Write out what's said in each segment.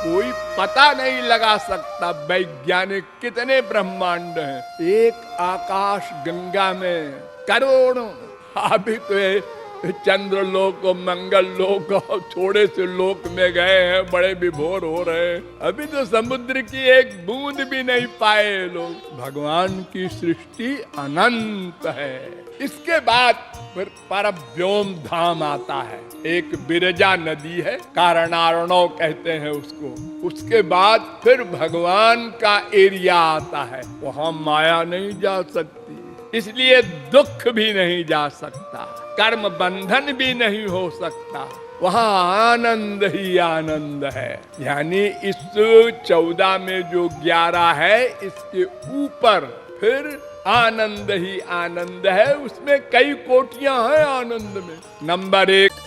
कोई पता नहीं लगा सकता वैज्ञानिक कितने ब्रह्मांड हैं। एक आकाश गंगा में करोड़ों, अभी तो ये चंद्र लोक और मंगल लोक और थोड़े से लोक में गए हैं, बड़े विभोर हो रहे हैं। अभी तो समुद्र की एक बूंद भी नहीं पाए लोग। भगवान की सृष्टि अनंत है। इसके बाद फिर परव्योम धाम आता है। एक बिरजा नदी है, कारणार्णव कहते हैं उसको। उसके बाद फिर भगवान का एरिया आता है। वहां माया नहीं जा सकती, इसलिए दुख भी नहीं जा सकता, कर्म बंधन भी नहीं हो सकता। वहां आनंद ही आनंद है। यानी इस 14 में जो 11 है, इसके ऊपर फिर आनंद ही आनंद है। उसमें कई कोटियां हैं आनंद में। नंबर 1,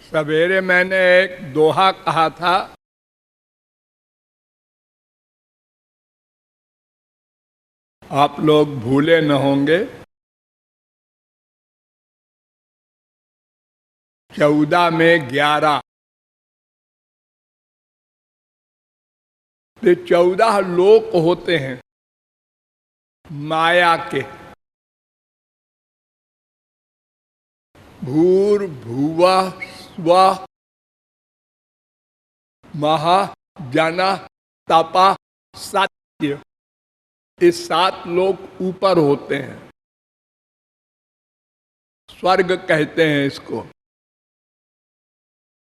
सवेरे मैंने एक दोहा कहा था, आप लोग भूले न होंगे। 14 में 11, ये 14 लोक होते हैं माया के। भूर भुवः स्वः महा जना तपा सत्य, ये 7 लोग ऊपर होते हैं, स्वर्ग कहते हैं इसको।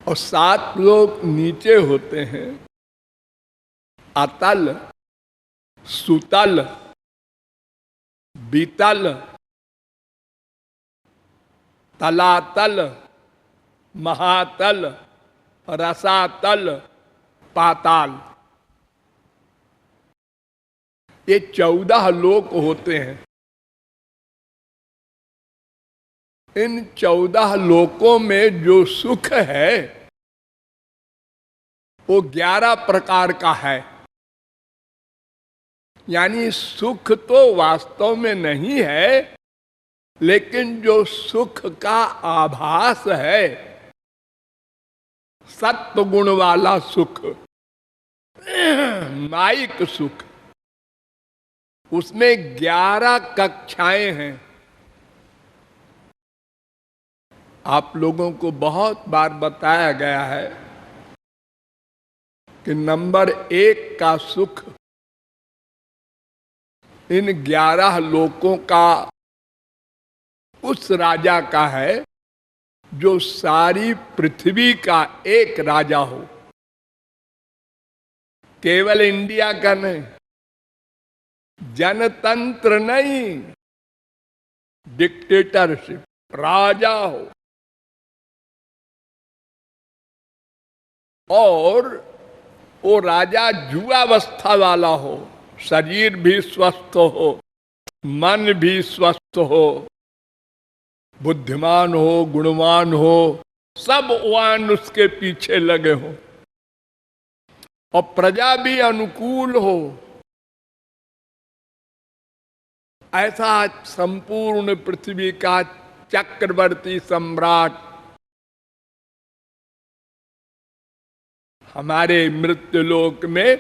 और 7 लोग नीचे होते हैं, अतल, सुतल, बीतल, तलातल, महातल, रसातल, पाताल। ये 14 लोक होते हैं। इन 14 लोकों में जो सुख है वो 11 प्रकार का है। यानी सुख तो वास्तव में नहीं है, लेकिन जो सुख का आभास है, सत्व गुण वाला सुख, माइक सुख, उसमें 11 कक्षाएं हैं। आप लोगों को बहुत बार बताया गया है कि नंबर 1 का सुख इन 11 लोकों का उस राजा का है जो सारी पृथ्वी का एक राजा हो, केवल इंडिया का नहीं, जनतंत्र नहीं, डिक्टेटरशिप, राजा हो। और वो राजा जुआवस्था वाला हो, शरीर भी स्वस्थ हो, मन भी स्वस्थ हो, बुद्धिमान हो, गुणवान हो, सब वान उसके पीछे लगे हो, और प्रजा भी अनुकूल हो। ऐसा संपूर्ण पृथ्वी का चक्रवर्ती सम्राट हमारे मृत्युलोक में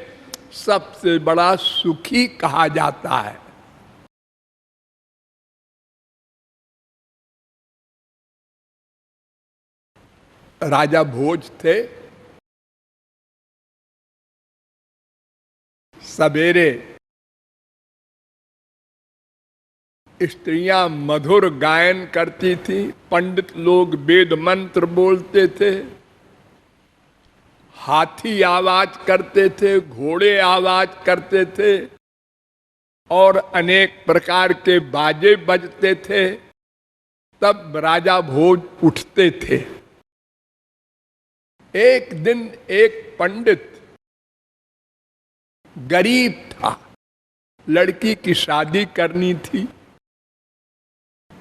सबसे बड़ा सुखी कहा जाता है। राजा भोज थे। सवेरे स्त्रियां मधुर गायन करती थी, पंडित लोग वेद मंत्र बोलते थे, हाथी आवाज करते थे, घोड़े आवाज करते थे, और अनेक प्रकार के बाजे बजते थे। तब राजा भोज उठते थे। एक दिन एक पंडित गरीब था, लड़की की शादी करनी थी,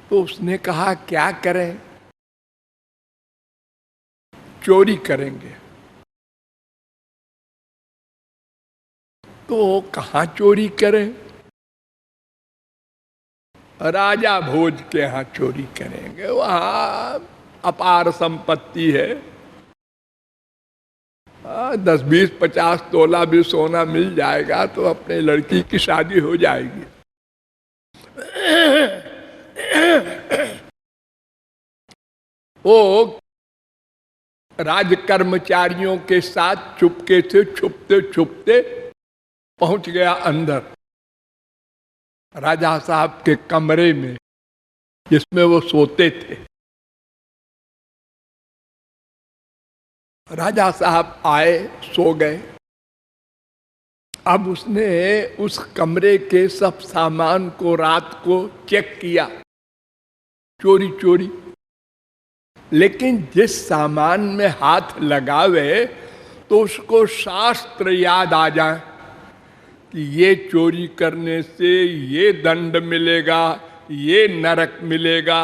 तो उसने कहा क्या करें? चोरी करेंगे। तो कहां चोरी करें? राजा भोज के यहां चोरी करेंगे, वहां अपार संपत्ति है। 10-20-50 तोला भी सोना मिल जाएगा तो अपने लड़की की शादी हो जाएगी। वो राज कर्मचारियों के साथ चुपके से छुपते छुपते पहुंच गया अंदर राजा साहब के कमरे में जिसमें वो सोते थे। राजा साहब आए, सो गए। अब उसने उस कमरे के सब सामान को रात को चेक किया चोरी चोरी, लेकिन जिस सामान में हाथ लगावे तो उसको शास्त्र याद आ जाए कि ये चोरी करने से ये दंड मिलेगा, ये नरक मिलेगा।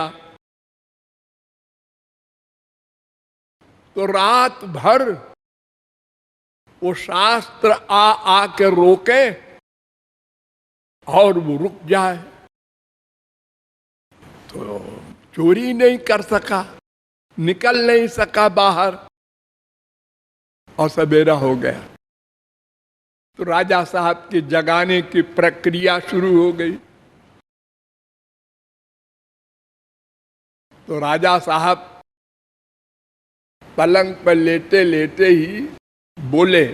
तो रात भर वो शास्त्र आ के रोके और वो रुक जाए, तो चोरी नहीं कर सका, निकल नहीं सका बाहर, और सवेरा हो गया। तो राजा साहब के जगाने की प्रक्रिया शुरू हो गई। तो राजा साहब पलंग पर लेटे लेटे ही बोले,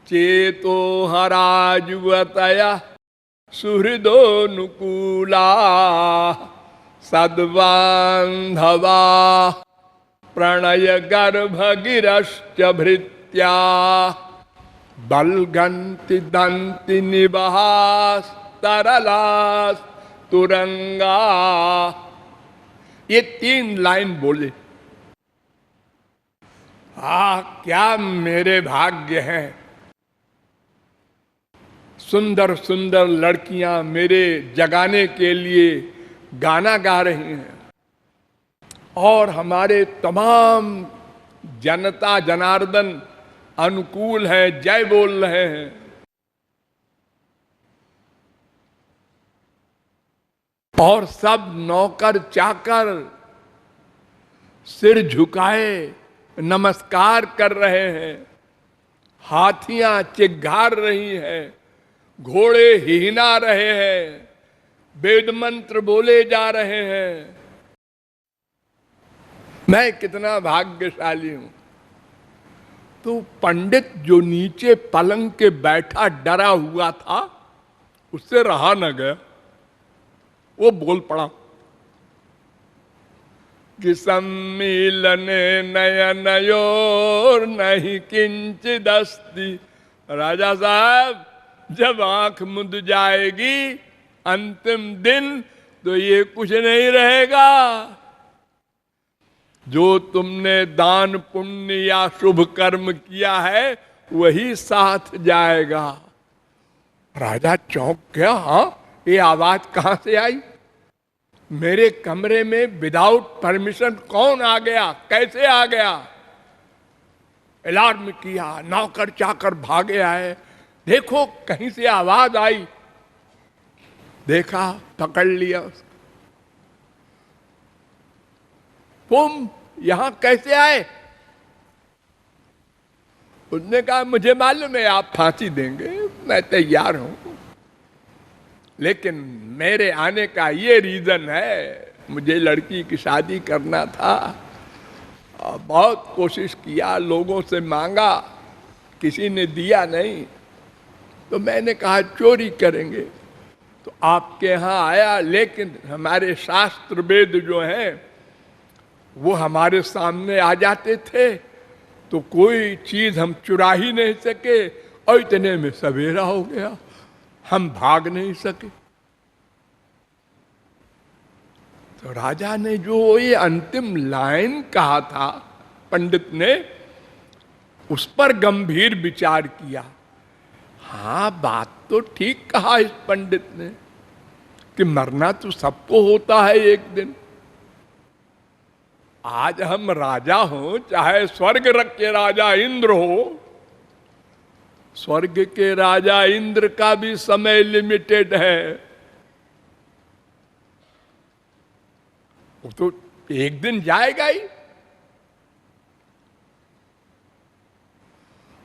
चेतो हराजुवतया सुहृदोनुकूला सद्बांधवा प्रणय गर्भ गिरश्च भृत्या बलगंति दंति निबहास तरलास तुरंगा। ये 3 लाइन बोले। क्या मेरे भाग्य हैं, सुंदर सुंदर लड़कियां मेरे जगाने के लिए गाना गा रही हैं और हमारे तमाम जनता जनार्दन अनुकूल है, जय बोल रहे हैं। और सब नौकर चाकर सिर झुकाए नमस्कार कर रहे हैं, हाथियां चिघार रही हैं, घोड़े हिहिना रहे हैं, वेद मंत्र बोले जा रहे हैं। मैं कितना भाग्यशाली हूं। तो पंडित जो नीचे पलंग के बैठा डरा हुआ था, उससे रहा न गया, वो बोल पड़ा कि सम्मिलने नयनयोर नहीं किंचिदस्ति। राजा साहब, जब आंख मुंद जाएगी अंतिम दिन तो ये कुछ नहीं रहेगा। जो तुमने दान पुण्य या शुभ कर्म किया है वही साथ जाएगा। राजा चौंक गया। हाँ, ये आवाज कहां से आई? मेरे कमरे में विदाउट परमिशन कौन आ गया, कैसे आ गया? अलार्म किया, नौकर चाकर भागे आए, देखो कहीं से आवाज आई। देखा, पकड़ लिया उसको। तुम यहां कैसे आए? उसने कहा, मुझे मालूम है आप फांसी देंगे, मैं तैयार हूं, लेकिन मेरे आने का ये रीजन है, मुझे लड़की की शादी करना था। बहुत कोशिश किया, लोगों से मांगा, किसी ने दिया नहीं, तो मैंने कहा चोरी करेंगे, तो आपके यहाँ आया। लेकिन हमारे शास्त्र वेद जो हैं वो हमारे सामने आ जाते थे, तो कोई चीज हम चुरा ही नहीं सके, और इतने में सवेरा हो गया, हम भाग नहीं सके। तो राजा ने जो ये अंतिम लाइन कहा था, पंडित ने उस पर गंभीर विचार किया। हाँ, बात तो ठीक कहा इस पंडित ने कि मरना तो सबको होता है एक दिन। आज हम राजा हो, चाहे स्वर्ग रख के राजा इंद्र हो, स्वर्ग के राजा इंद्र का भी समय लिमिटेड है। वो तो एक दिन जाएगा ही,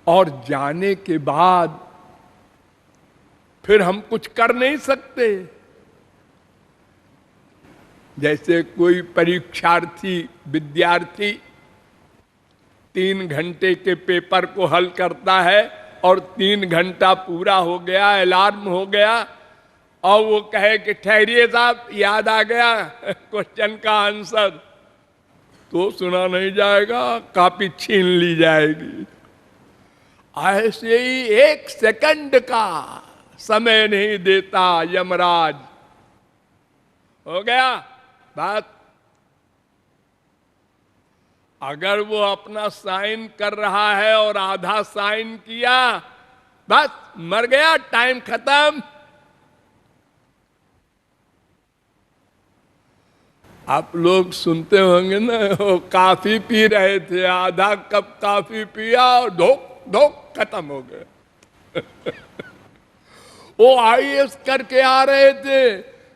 और जाने के बाद फिर हम कुछ कर नहीं सकते। जैसे कोई परीक्षार्थी विद्यार्थी 3 घंटे के पेपर को हल करता है और 3 घंटा पूरा हो गया, अलार्म हो गया, और वो कहे कि ठहरिए साहब याद आ गया क्वेश्चन का आंसर, तो सुना नहीं जाएगा, कॉपी छीन ली जाएगी। ऐसे ही 1 सेकंड का समय नहीं देता यमराज। हो गया बात। अगर वो अपना साइन कर रहा है और आधा साइन किया, बस मर गया, टाइम खत्म। आप लोग सुनते होंगे ना, वो कॉफी पी रहे थे, आधा कप कॉफी पिया और धोक धोक खत्म हो गए। वो आईएएस करके आ रहे थे,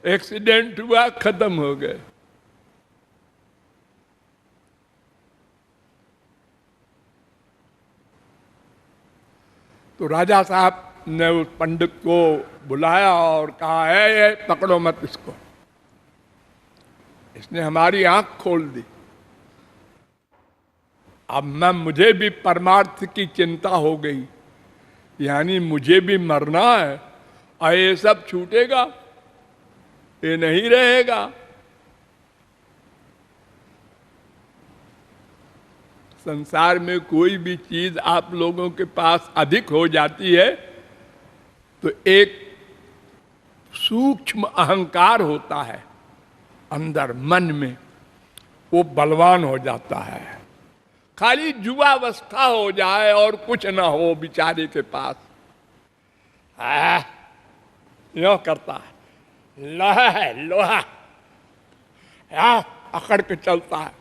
एक्सीडेंट हुआ, खत्म हो गए। तो राजा साहब ने उस पंडित को बुलाया और कहा है ये पकड़ो मत इसको, इसने हमारी आंख खोल दी। अब मुझे भी परमार्थ की चिंता हो गई, यानी मुझे भी मरना है और ये सब छूटेगा, ये नहीं रहेगा। संसार में कोई भी चीज आप लोगों के पास अधिक हो जाती है तो एक सूक्ष्म अहंकार होता है अंदर मन में, वो बलवान हो जाता है। खाली जुआवस्था हो जाए और कुछ ना हो बेचारे के पास, यो करता है, लोहा है लोहा, अकड़ के चलता है।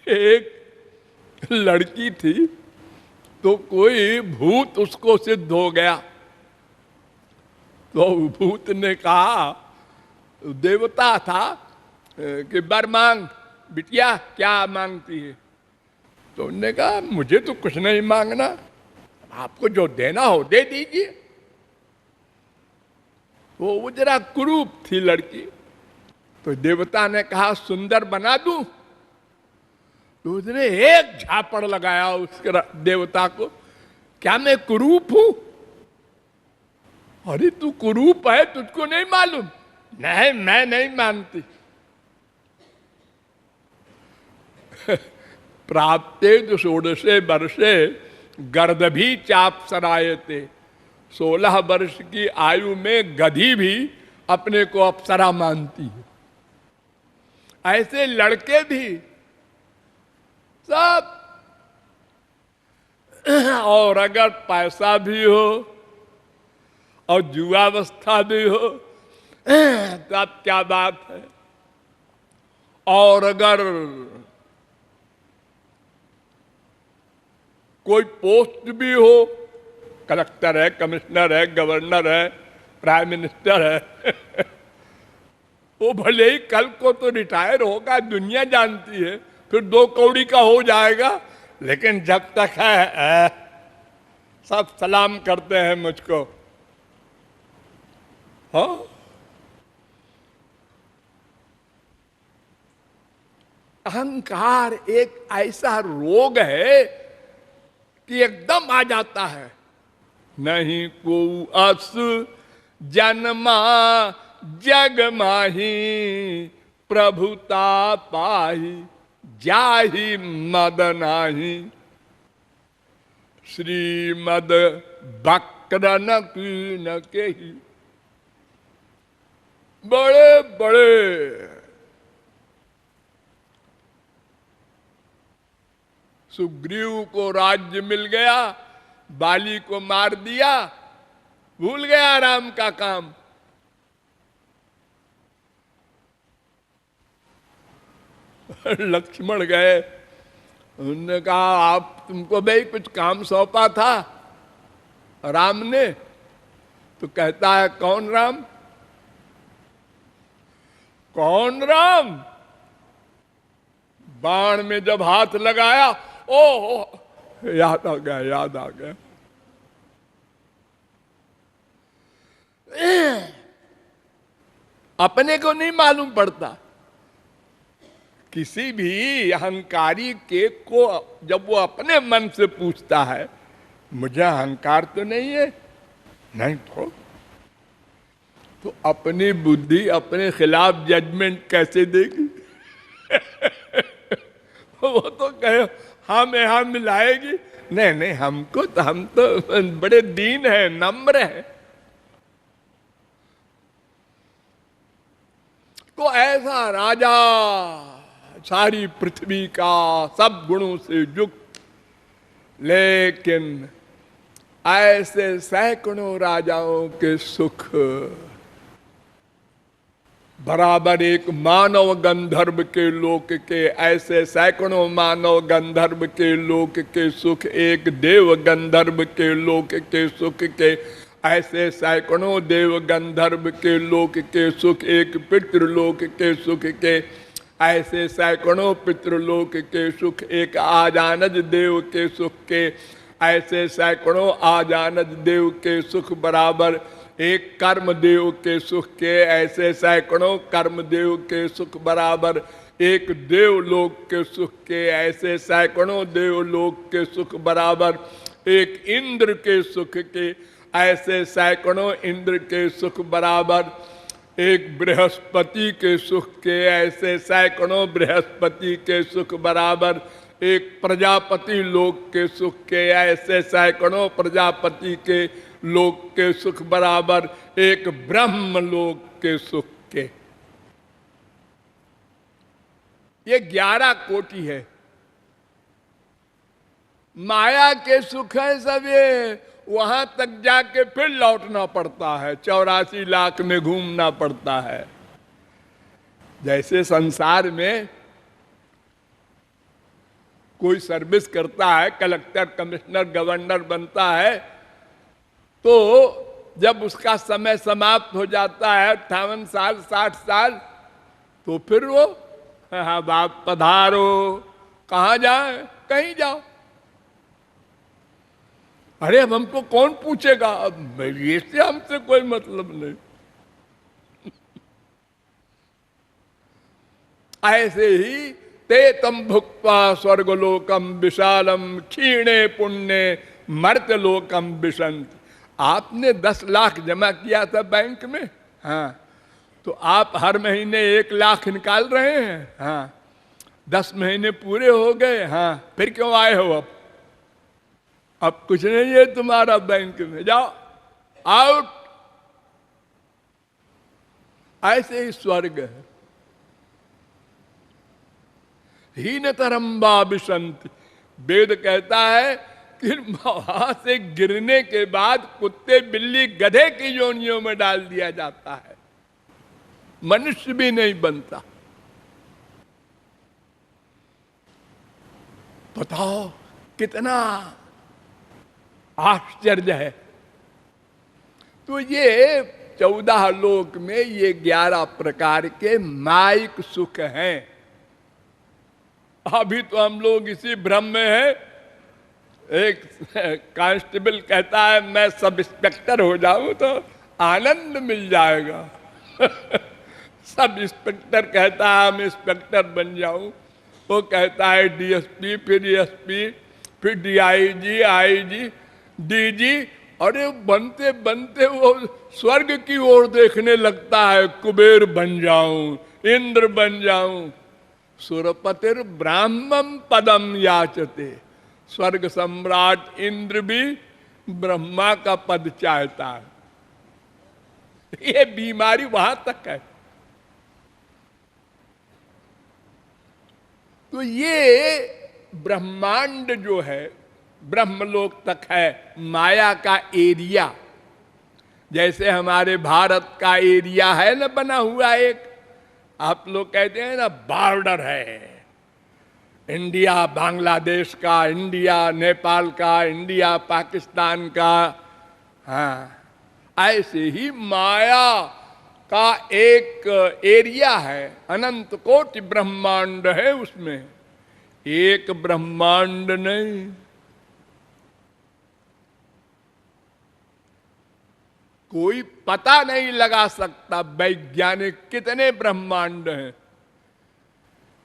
एक लड़की थी तो कोई भूत उसको सिद्ध हो गया, तो भूत ने कहा, देवता था, कि बर मांग बिटिया, क्या मांगती है? तो उन्होंने कहा मुझे तो कुछ नहीं मांगना, आपको जो देना हो दे दीजिए। वो जरा कुरूप थी लड़की, तो देवता ने कहा सुंदर बना दूं? तो उसने एक झापड़ लगाया उसके देवता को, क्या मैं कुरूप हूं? अरे तू कुरूप है, तुझको नहीं मालूम? नहीं मैं नहीं मानती। प्राप्ते तो 16 वर्षे गर्दभी चाप सरायते, 16 वर्ष की आयु में गधी भी अपने को अप्सरा मानती है। ऐसे लड़के भी सब, और अगर पैसा भी हो और जुआवस्था भी हो तब क्या बात है। और अगर कोई पोस्ट भी हो, कलेक्टर है, कमिश्नर है, गवर्नर है, प्राइम मिनिस्टर है, वो भले ही कल को तो रिटायर होगा, दुनिया जानती है, फिर 2 कौड़ी का हो जाएगा, लेकिन जब तक है सब सलाम करते हैं मुझको। हाँ, अहंकार एक ऐसा रोग है कि एकदम आ जाता है। नहीं को अस जन्मा जग माही, प्रभुता पाही जाहि मद नाही, श्रीमद बक्र न कीन केहि। बड़े बड़े सुग्रीव को राज्य मिल गया, बाली को मार दिया, भूल गया राम का काम। लक्ष्मण गए, उन्होंने कहा आप तुमको भाई कुछ काम सौंपा था राम ने? तो कहता है कौन राम? कौन राम? बाण में जब हाथ लगाया, ओ याद आ गया, याद आ गया। अपने को नहीं मालूम पड़ता। किसी भी अहंकारी के को जब वो अपने मन से पूछता है मुझे अहंकार तो नहीं है, नहीं तो अपनी बुद्धि अपने खिलाफ जजमेंट कैसे देगी? वो तो कहे हाँ मैं हाँ मिलाएगी, नहीं नहीं हमको तो, हम तो बड़े दीन हैं, नम्र हैं। तो ऐसा राजा सारी पृथ्वी का सब गुणों से युक्त, लेकिन ऐसे सैकड़ों राजाओं के सुख बराबर एक मानव गंधर्व के लोक के, ऐसे सैकड़ों मानव गंधर्व के लोक के सुख, एक देव गंधर्व के लोक के सुख के, ऐसे सैकड़ों देव गंधर्व के लोक के सुख, एक पितृलोक के सुख के, ऐसे सैकड़ों पितृलोक के सुख, एक आजानज देव के सुख के, ऐसे सैकड़ों आजानज देव के सुख बराबर एक कर्मदेव के सुख के, ऐसे सैकड़ों कर्मदेव के सुख बराबर एक देवलोक के सुख के, ऐसे सैकड़ों देवलोक के सुख बराबर एक इंद्र के सुख के, ऐसे सैकड़ों इंद्र के सुख बराबर एक बृहस्पति के सुख के, ऐसे सैकड़ों बृहस्पति के सुख बराबर एक प्रजापति लोक के सुख के, ऐसे सैकड़ों प्रजापति के लोक के सुख बराबर एक ब्रह्म लोक के सुख के। ये 11 कोटि है। माया के सुख है सब, ये वहां तक जाके फिर लौटना पड़ता है, 84 लाख में घूमना पड़ता है। जैसे संसार में कोई सर्विस करता है, कलेक्टर कमिश्नर गवर्नर बनता है, तो जब उसका समय समाप्त हो जाता है 58 साल 60 साल, तो फिर वो हाँ बाप पधारो, कहाँ जाए? कहीं जाओ। अरे अब हमको कौन पूछेगा, अब ये से हमसे कोई मतलब नहीं। ऐसे ही ते तम भुक्त्वा स्वर्गलोकम विशालम क्षीणे पुण्य मर्त्यलोकम विशंत। आपने 10 लाख जमा किया था बैंक में, हाँ, तो आप हर महीने 1 लाख निकाल रहे हैं, हाँ, 10 महीने पूरे हो गए, हाँ, फिर क्यों आए हो? अब कुछ नहीं है तुम्हारा बैंक में, जाओ आउट। ऐसे ही स्वर्ग है। हीनतरम्बा विशंत, वेद कहता है कि वहां से गिरने के बाद कुत्ते बिल्ली गधे की योनियों में डाल दिया जाता है, मनुष्य भी नहीं बनता। बताओ कितना आश्चर्य है। तो ये 14 लोक में ये 11 प्रकार के माइक सुख हैं। अभी तो हम लोग इसी भ्रम में हैं। एक कांस्टेबल कहता है मैं सब इंस्पेक्टर हो जाऊं तो आनंद मिल जाएगा। सब इंस्पेक्टर कहता है हम इंस्पेक्टर बन जाऊं, वो कहता है डीएसपी, फिर एसपी, फिर डीआईजी, आईजी, डीजी। अरे बनते बनते वो स्वर्ग की ओर देखने लगता है, कुबेर बन जाऊं, इंद्र बन जाऊं। सुरपतिर ब्राह्मण पदम याचते, स्वर्ग सम्राट इंद्र भी ब्रह्मा का पद चाहता है। ये बीमारी वहां तक है। तो ये ब्रह्मांड जो है ब्रह्मलोक तक है, माया का एरिया। जैसे हमारे भारत का एरिया है ना बना हुआ, एक आप लोग कहते हैं ना बॉर्डर है, इंडिया बांग्लादेश का, इंडिया नेपाल का, इंडिया पाकिस्तान का। हाँ, ऐसे ही माया का एक एरिया है, अनंत कोटि ब्रह्मांड है, उसमें एक ब्रह्मांड नहीं। कोई पता नहीं लगा सकता वैज्ञानिक कितने ब्रह्मांड हैं।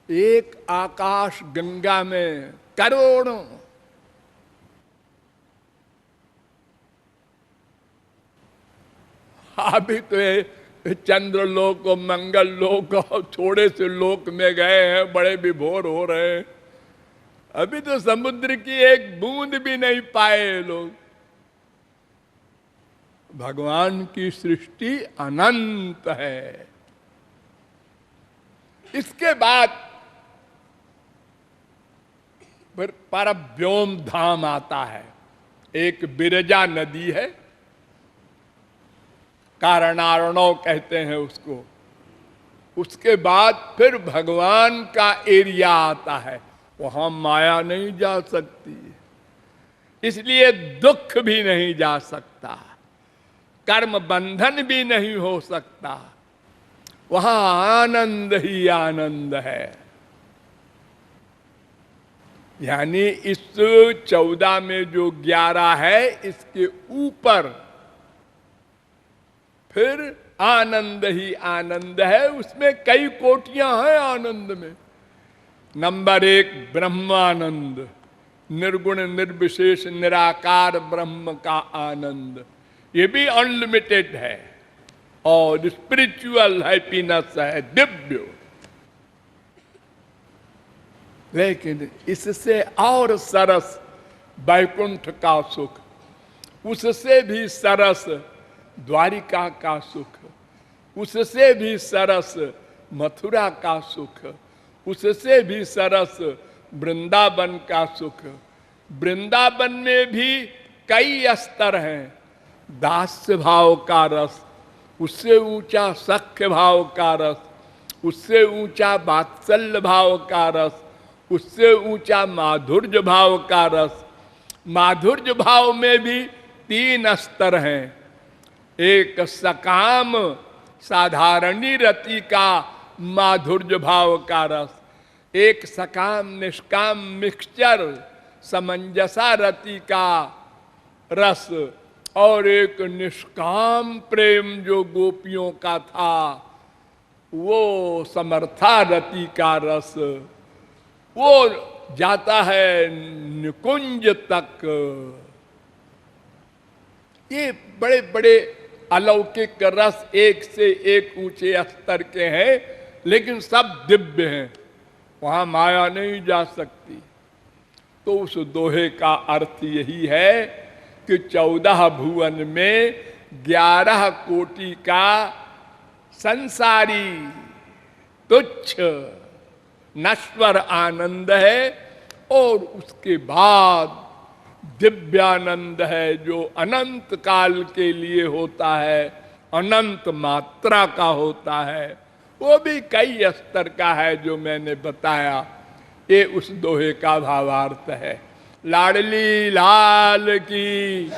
एक आकाश गंगा में करोड़ों, अभी तो चंद्र लोक और मंगल लोक और थोड़े से लोक में गए हैं, बड़े विभोर हो रहे हैं। अभी तो समुद्र की एक बूंद भी नहीं पाए लोग। भगवान की सृष्टि अनंत है। इसके बाद फिर परव्योम धाम आता है। एक बिरजा नदी है, कारणार्णव कहते हैं उसको। उसके बाद फिर भगवान का एरिया आता है, वहां माया नहीं जा सकती, इसलिए दुख भी नहीं जा सकता, कर्म बंधन भी नहीं हो सकता। वहां आनंद ही आनंद है। यानी इस 14 में जो 11 है, इसके ऊपर फिर आनंद ही आनंद है। उसमें कई कोटियां हैं आनंद में। नंबर 1 ब्रह्मानंद, निर्गुण निर्विशेष निराकार ब्रह्म का आनंद, ये भी अनलिमिटेड है और स्पिरिचुअल हैप्पीनेस है, दिव्य। लेकिन इससे और सरस वैकुंठ का सुख, उससे भी सरस द्वारिका का सुख, उससे भी सरस मथुरा का सुख, उससे भी सरस वृंदावन का सुख। वृंदावन में भी कई स्तर हैं। दास्य भाव का रस, उससे ऊंचा सख्य भाव का रस, उससे ऊंचा वात्सल्य भाव का रस, उससे ऊंचा माधुर्य भाव का रस। माधुर्य भाव में भी 3 स्तर हैं। एक सकाम साधारणी रति का माधुर्य भाव का रस, एक सकाम निष्काम मिक्सचर समंजसा रति का रस, और एक निष्काम प्रेम जो गोपियों का था, वो समर्था रति का रस, वो जाता है निकुंज तक। ये बड़े बड़े अलौकिक रस एक से एक ऊंचे स्तर के हैं, लेकिन सब दिव्य हैं, वहां माया नहीं जा सकती। तो उस दोहे का अर्थ यही है कि 14 भुवन में 11 कोटि का संसारी तुच्छ नश्वर आनंद है, और उसके बाद दिव्यानंद है जो अनंत काल के लिए होता है, अनंत मात्रा का होता है। वो भी कई स्तर का है जो मैंने बताया। ये उस दोहे का भावार्थ है। लाडली लाल की